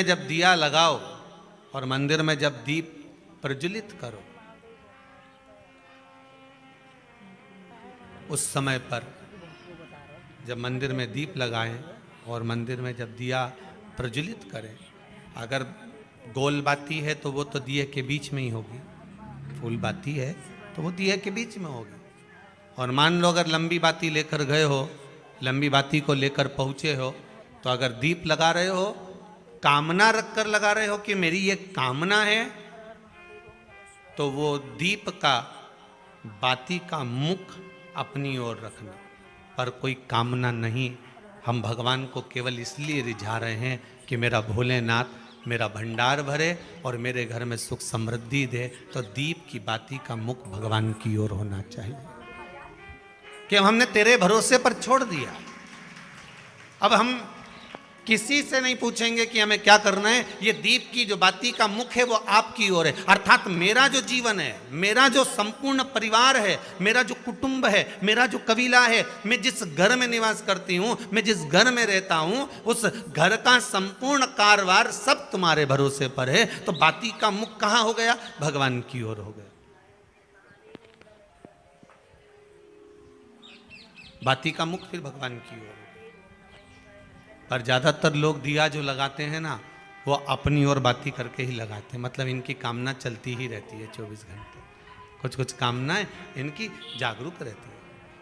में जब दिया लगाओ और मंदिर में जब दीप प्रज्वलित करो, उस समय पर जब मंदिर में दीप लगाएं और मंदिर में जब दिया प्रज्वलित करें, अगर गोल बाती है तो वो तो दिए के बीच में ही होगी, फूल बाती है तो वो दिए के बीच में होगी। और मान लो अगर लंबी बाती लेकर गए हो, लंबी बाती को लेकर पहुँचे हो, तो अगर दीप लगा रहे हो, कामना रख कर लगा रहे हो कि मेरी ये कामना है, तो वो दीप का बाती का मुख अपनी ओर रखना, पर कोई कामना नहीं। हम भगवान को केवल इसलिए रिझा रहे हैं कि मेरा भोलेनाथ मेरा भंडार भरे और मेरे घर में सुख समृद्धि दे। तो दीप की बाती का मुख भगवान की ओर होना चाहिए कि हमने तेरे भरोसे पर छोड़ दिया। अब हम किसी से नहीं पूछेंगे कि हमें क्या करना है, ये दीप की जो बाती का मुख है वो आपकी ओर है। अर्थात मेरा जो जीवन है, मेरा जो संपूर्ण परिवार है, मेरा जो कुटुंब है, मेरा जो कबीला है, मैं जिस घर में निवास करती हूँ, मैं जिस घर में रहता हूँ, उस घर का संपूर्ण कारभार सब तुम्हारे भरोसे पर है। तो बाती का मुख कहाँ हो गया? भगवान की ओर हो गया। बाती का मुख फिर भगवान की ओर। पर ज़्यादातर लोग दिया जो लगाते हैं ना, वो अपनी ओर बाती करके ही लगाते हैं। मतलब इनकी कामना चलती ही रहती है 24 घंटे। कुछ कुछ कामनाएं इनकी जागरूक रहती है,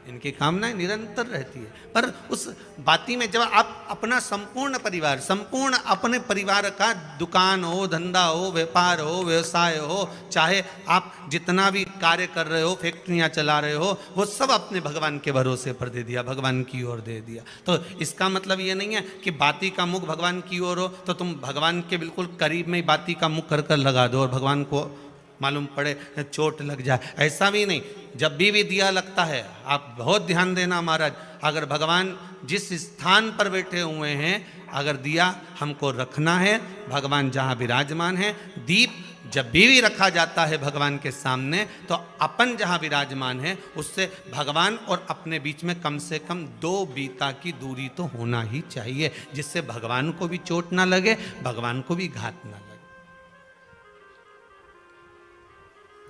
इनकी कामनाएं निरंतर रहती है। पर उस बाती में जब आप अपना संपूर्ण परिवार, संपूर्ण अपने परिवार का, दुकान हो, धंधा हो, व्यापार हो, व्यवसाय हो, चाहे आप जितना भी कार्य कर रहे हो, फैक्ट्रियां चला रहे हो, वो सब अपने भगवान के भरोसे पर दे दिया, भगवान की ओर दे दिया। तो इसका मतलब ये नहीं है कि बाती का मुख भगवान की ओर हो तो तुम भगवान के बिल्कुल करीब में ही बाती का मुख कर कर लगा दो और भगवान को मालूम पड़े चोट लग जाए, ऐसा भी नहीं। जब भी दिया लगता है, आप बहुत ध्यान देना महाराज, अगर भगवान जिस स्थान पर बैठे हुए हैं, अगर दिया हमको रखना है, भगवान जहाँ विराजमान है, दीप जब भी रखा जाता है भगवान के सामने, तो अपन जहाँ विराजमान है उससे भगवान और अपने बीच में कम से कम 2 बीता की दूरी तो होना ही चाहिए, जिससे भगवान को भी चोट ना लगे, भगवान को भी घात ना लगे।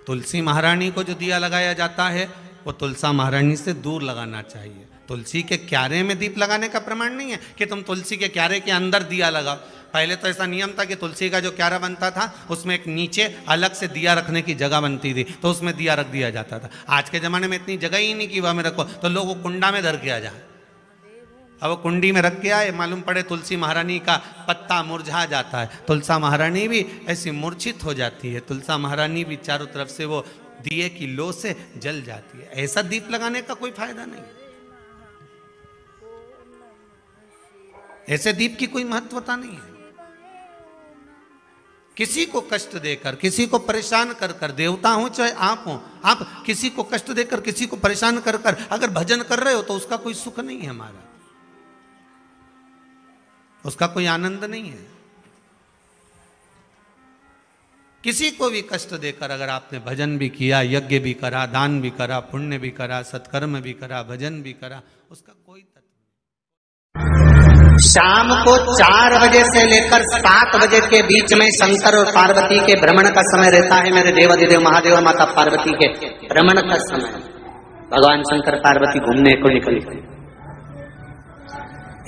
तुलसी महारानी को जो दिया लगाया जाता है वो तुलसा महारानी से दूर लगाना चाहिए। तुलसी के क्यारे में दीप लगाने का प्रमाण नहीं है कि तुम तुलसी के क्यारे के अंदर दिया लगाओ। पहले तो ऐसा नियम था कि तुलसी का जो क्यारा बनता था उसमें एक नीचे अलग से दिया रखने की जगह बनती थी, तो उसमें दिया रख दिया जाता था। आज के ज़माने में इतनी जगह ही नहीं कि वह में रखो, तो लोग वो कुंडा में धर के आ जाए। अब वो कुंडी में रख के आए, मालूम पड़े तुलसी महारानी का पत्ता मुरझा जाता है, तुलसा महारानी भी ऐसी मूर्छित हो जाती है, तुलसा महारानी भी चारों तरफ से वो दिए की लो से जल जाती है। ऐसा दीप लगाने का कोई फायदा नहीं, ऐसे दीप की कोई महत्वता नहीं है। किसी को कष्ट देकर, किसी को परेशान कर कर, देवता हो चाहे आप हो, आप किसी को कष्ट देकर, किसी को परेशान कर कर अगर भजन कर रहे हो तो उसका कोई सुख नहीं है हमारा, उसका कोई आनंद नहीं है। किसी को भी कष्ट देकर अगर आपने भजन भी किया, यज्ञ भी करा, दान भी करा, पुण्य भी करा, सत्कर्म भी करा, भजन भी करा, उसका कोई तत्व नहीं। शाम को 4 बजे से लेकर 7 बजे के बीच में शंकर और पार्वती के भ्रमण का समय रहता है। मेरे देवाधिदेव महादेव और माता पार्वती के भ्रमण का समय, भगवान शंकर पार्वती घूमने को निकले।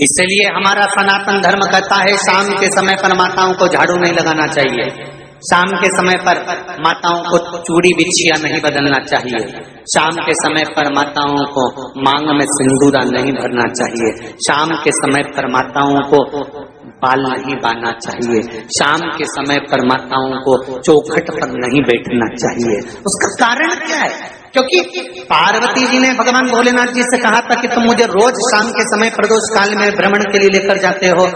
इसलिए हमारा सनातन धर्म कहता है शाम के समय पर माताओं को झाड़ू नहीं लगाना चाहिए, शाम के समय पर माताओं को चूड़ी बिछिया नहीं बदलना चाहिए, शाम के समय पर माताओं को मांग में सिंदूरा नहीं भरना चाहिए, शाम के समय पर माताओं को बाल नहीं बांधना चाहिए, शाम के समय पर माताओं को चौखट पर नहीं बैठना चाहिए। उसका कारण क्या है? क्योंकि पार्वती जी ने भगवान भोलेनाथ जी से कहा था कि तुम मुझे रोज शाम के समय प्रदोष काल में भ्रमण के लिए लेकर जाते हो,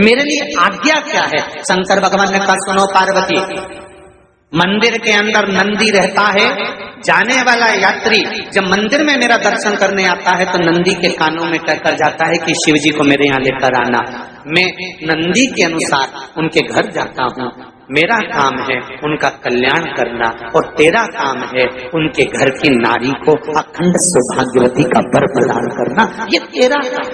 मेरे लिए आज्ञा क्या है? शंकर भगवान ने कहा सुनो पार्वती, मंदिर के अंदर नंदी रहता है, जाने वाला यात्री जब मंदिर में मेरा दर्शन करने आता है तो नंदी के कानों में कहकर जाता है कि शिव जी को मेरे यहाँ लेकर आना। मैं नंदी के अनुसार उनके घर जाता हूँ, मेरा काम है उनका कल्याण करना और तेरा काम है उनके घर की नारी को अखंड सौभाग्यवती का वर प्रदान करना, ये तेरा काम।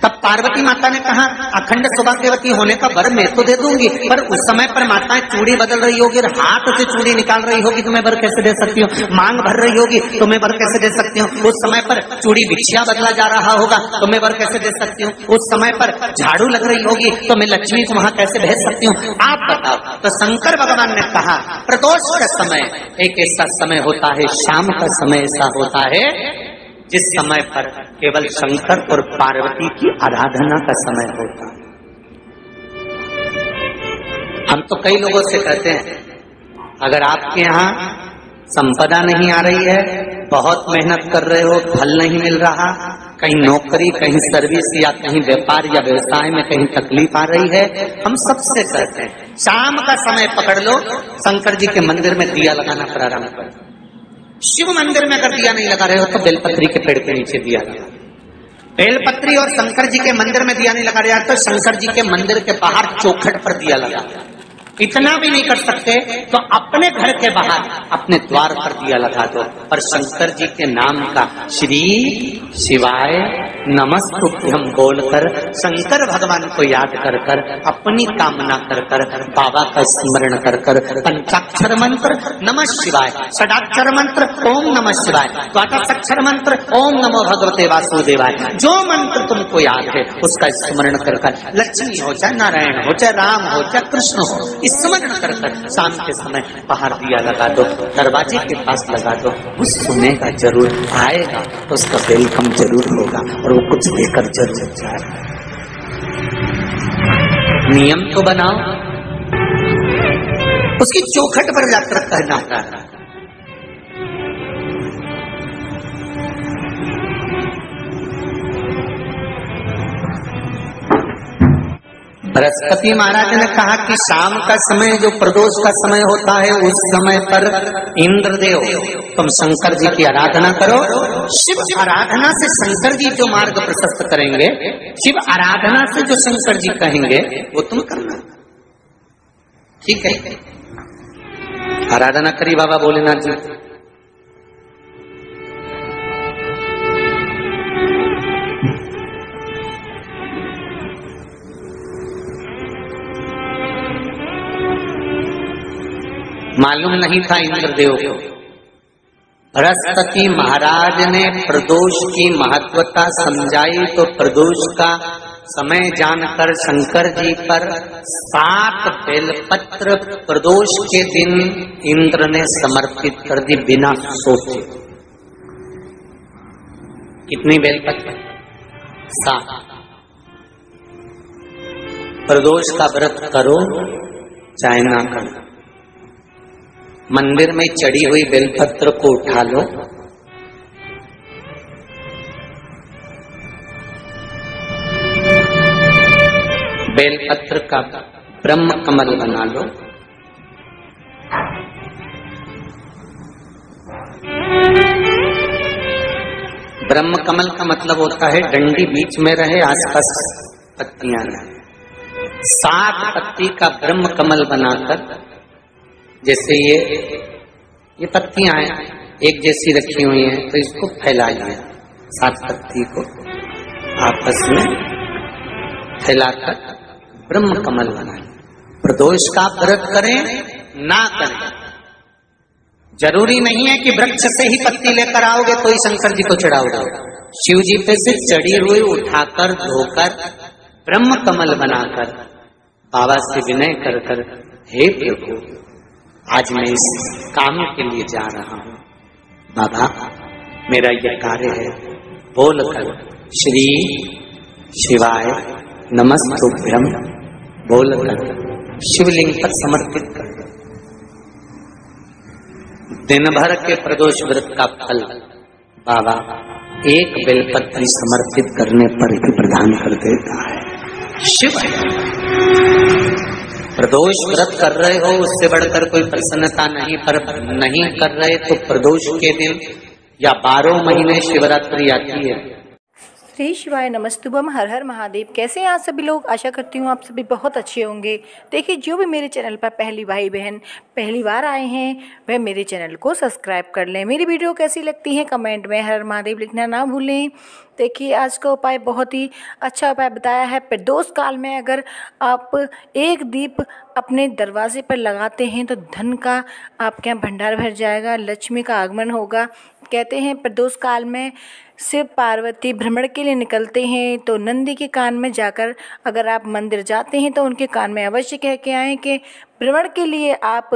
तब पार्वती माता ने कहा अखंड सौभाग्यवती होने का वर मैं तो दे दूंगी, पर उस समय पर माताएं चूड़ी बदल रही होगी, हाथ से चूड़ी निकाल रही होगी तो मैं वर कैसे दे सकती हूँ, मांग भर रही होगी तो मैं वर कैसे दे सकती हूँ, उस समय पर चूड़ी बिछिया बदला जा रहा होगा तो मैं वर कैसे दे सकती हूँ, उस समय पर झाड़ू लग रही होगी तो मैं लक्ष्मी को वहां कैसे भेज सकती हूँ, आप बताओ। तो शंकर भगवान ने कहा प्रदोष का समय एक ऐसा समय होता है, शाम का समय ऐसा होता है जिस समय पर केवल शंकर और पार्वती की आराधना का समय होता है। हम तो कई लोगों से कहते हैं अगर आपके यहाँ संपदा नहीं आ रही है, बहुत मेहनत कर रहे हो, फल नहीं मिल रहा, कहीं नौकरी, कहीं सर्विस या कहीं व्यापार या व्यवसाय में कहीं तकलीफ आ रही है, हम सबसे कहते हैं शाम का समय पकड़ लो, शंकर जी के मंदिर में दिया लगाना प्रारंभ करो। शिव मंदिर में अगर दिया नहीं लगा रहे हो तो बेलपत्री के पेड़ के नीचे दिया लगा। बेलपत्री और शंकर जी के मंदिर में दिया नहीं लगा रहे तो शंकर जी के मंदिर के बाहर चौखट पर दिया लगा। इतना भी नहीं कर सकते तो अपने घर के बाहर अपने द्वार पर दिया लगा दो और शंकर जी के नाम का श्री शिवाय नमस्तुभ्यम बोलकर शंकर भगवान को याद कर कर अपनी कामना कर कर बाबा का स्मरण कर कर पंचाक्षर मंत्र नमः शिवाय, षडाक्षर मंत्र ओम नमः शिवाय, द्वादशाक्षर मंत्र ओम नमो भगवते वासुदेवाय, जो मंत्र तुमको याद है उसका स्मरण कर कर लक्ष्मी हो चाहे नारायण हो चाहे राम हो चाहे कृष्ण हो स्मरण कर कर शाम के समय बाहर दिया लगा दो, दरवाजे के पास लगा दो, वो सुनेगा जरूर, आएगा तो उसका वेलकम जरूर होगा और वो कुछ देकर जरूर जाएगा। नियम तो बनाओ, उसकी चौखट पर जाकर कहना होगा। बृहस्पति महाराज ने कहा कि शाम का समय जो प्रदोष का समय होता है उस समय पर इंद्रदेव तुम शंकर जी की आराधना करो। शिव आराधना से शंकर जी जो मार्ग प्रशस्त करेंगे, शिव आराधना से जो शंकर जी कहेंगे वो तुम करना, ठीक है। आराधना करी बाबा भोलेनाथ जी। मालूम नहीं था इंद्रदेव को। बृहस्पति महाराज ने प्रदोष की महत्वता समझाई तो प्रदोष का समय जानकर शंकर जी पर 7 बेलपत्र प्रदोष के दिन इंद्र ने समर्पित कर दी बिना सोचे। कितनी बेलपत्र? 7। प्रदोष का व्रत करो चाहे ना करो, मंदिर में चढ़ी हुई बेलपत्र को उठा लो, बेलपत्र का ब्रह्म कमल बना लो, ब्रह्म कमल का मतलब होता है डंडी बीच में रहे, आसपास पत्तियां रहे। 7 पत्ती का ब्रह्म कमल बनाकर, जैसे ये पत्तियां हैं एक जैसी रखी हुई हैं तो इसको फैलाइए, 7 पत्ती को आपस में फैलाकर ब्रह्म कमल बनाए। प्रदोष का व्रत करें ना करें, जरूरी नहीं है कि वृक्ष से ही पत्ती लेकर आओगे तो ही शंकर जी को चढ़ाओगे। शिव जी पे से चढ़ी हुई उठाकर धोकर ब्रह्म कमल बनाकर बाबा से विनय कर कर, हे प्रभु आज मैं इस काम के लिए जा रहा हूं, बाबा मेरा यह कार्य है, बोलकर श्री शिवाय नमस्तुभ्यम बोलकर शिवलिंग पर समर्पित कर दो। दिन भर के प्रदोष व्रत का फल बाबा एक बेलपत्री समर्पित करने पर ही प्रदान कर देता है। शिव प्रदोष व्रत कर रहे हो उससे बढ़कर कोई प्रसन्नता नहीं, पर नहीं कर रहे तो प्रदोष के दिन या 12 महीने शिवरात्रि आती है, श्री शिवाय नमस्तुभम, हर हर महादेव। कैसे हैं आप सभी लोग? आशा करती हूँ आप सभी बहुत अच्छे होंगे। देखिए, जो भी मेरे चैनल पर पहली भाई बहन पहली बार आए हैं वह मेरे चैनल को सब्सक्राइब कर लें। मेरी वीडियो कैसी लगती है कमेंट में हर हर महादेव लिखना ना भूलें। देखिए, आज का उपाय बहुत ही अच्छा उपाय बताया है। प्रदोष काल में अगर आप एक दीप अपने दरवाजे पर लगाते हैं तो धन का आपके यहाँ भंडार भर जाएगा, लक्ष्मी का आगमन होगा। कहते हैं प्रदोष काल में शिव पार्वती भ्रमण के लिए निकलते हैं तो नंदी के कान में जाकर अगर आप मंदिर जाते हैं तो उनके कान में अवश्य कह के आएँ कि भ्रमण के लिए आप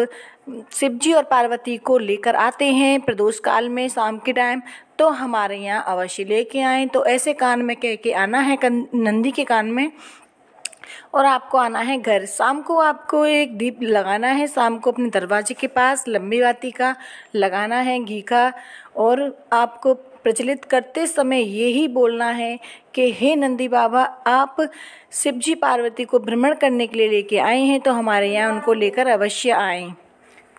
शिव जी और पार्वती को लेकर आते हैं प्रदोष काल में शाम के टाइम, तो हमारे यहाँ अवश्य लेके आएँ। तो ऐसे कान में कह के आना है नंदी के कान में, और आपको आना है घर। शाम को आपको एक दीप लगाना है, शाम को अपने दरवाजे के पास लंबी बाती का लगाना है घी का, और आपको प्रज्वलित करते समय यही बोलना है कि हे नंदी बाबा, आप शिवजी पार्वती को भ्रमण करने के लिए लेके आए हैं तो हमारे यहाँ उनको लेकर अवश्य आएं।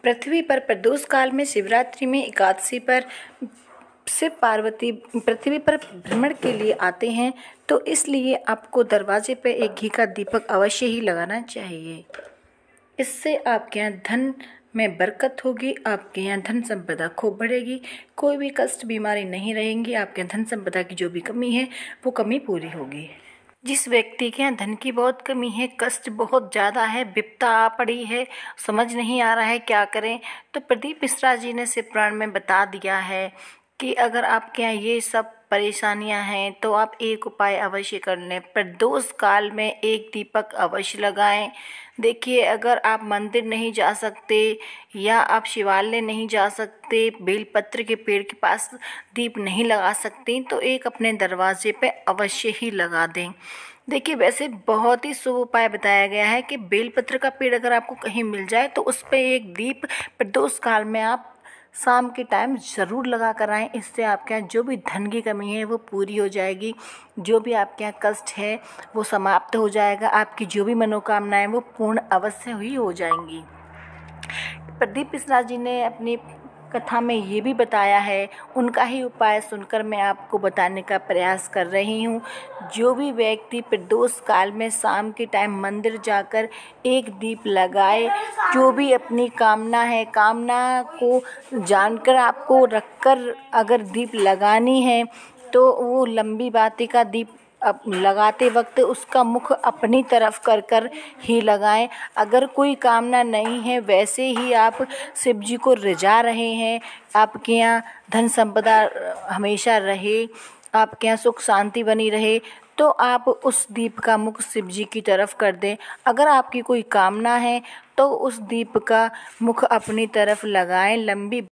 पृथ्वी पर प्रदोष काल में शिवरात्रि में एकादशी पर शिव पार्वती पृथ्वी पर भ्रमण के लिए आते हैं, तो इसलिए आपको दरवाजे पर एक घी का दीपक अवश्य ही लगाना चाहिए। इससे आपके यहाँ धन में बरकत होगी, आपके यहाँ धन संपदा खूब बढ़ेगी, कोई भी कष्ट बीमारी नहीं रहेंगी। आपके यहाँ धन संपदा की जो भी कमी है वो कमी पूरी होगी। जिस व्यक्ति के यहाँ धन की बहुत कमी है, कष्ट बहुत ज़्यादा है, विपदा आ पड़ी है, समझ नहीं आ रहा है क्या करें, तो प्रदीप मिश्रा जी ने शिव पुराण में बता दिया है कि अगर आपके यहाँ ये सब परेशानियां हैं तो आप एक उपाय अवश्य कर लें। प्रदोष काल में एक दीपक अवश्य लगाएं। देखिए, अगर आप मंदिर नहीं जा सकते या आप शिवालय नहीं जा सकते, बेलपत्र के पेड़ के पास दीप नहीं लगा सकते, तो एक अपने दरवाजे पे अवश्य ही लगा दें। देखिए, वैसे बहुत ही शुभ उपाय बताया गया है कि बेलपत्र का पेड़ अगर आपको कहीं मिल जाए तो उस पर एक दीप प्रदोष काल में आप शाम के टाइम ज़रूर लगा कर आएँ। इससे आपके यहाँ जो भी धन की कमी है वो पूरी हो जाएगी, जो भी आपके यहाँ कष्ट है वो समाप्त हो जाएगा, आपकी जो भी मनोकामनाएं वो पूर्ण अवश्य ही हो जाएंगी। प्रदीप मिश्रा जी ने अपनी कथा में ये भी बताया है, उनका ही उपाय सुनकर मैं आपको बताने का प्रयास कर रही हूँ। जो भी व्यक्ति प्रदोष काल में शाम के टाइम मंदिर जाकर एक दीप लगाए, जो भी अपनी कामना है, कामना को जानकर आपको रखकर अगर दीप लगानी है तो वो लंबी बाती का दीप अब लगाते वक्त उसका मुख अपनी तरफ कर कर ही लगाएं। अगर कोई कामना नहीं है, वैसे ही आप शिव जी को रिझा रहे हैं, आपके यहाँ धन संपदा हमेशा रहे, आपके यहाँ सुख शांति बनी रहे, तो आप उस दीप का मुख शिव जी की तरफ कर दें। अगर आपकी कोई कामना है तो उस दीप का मुख अपनी तरफ लगाएं। लंबी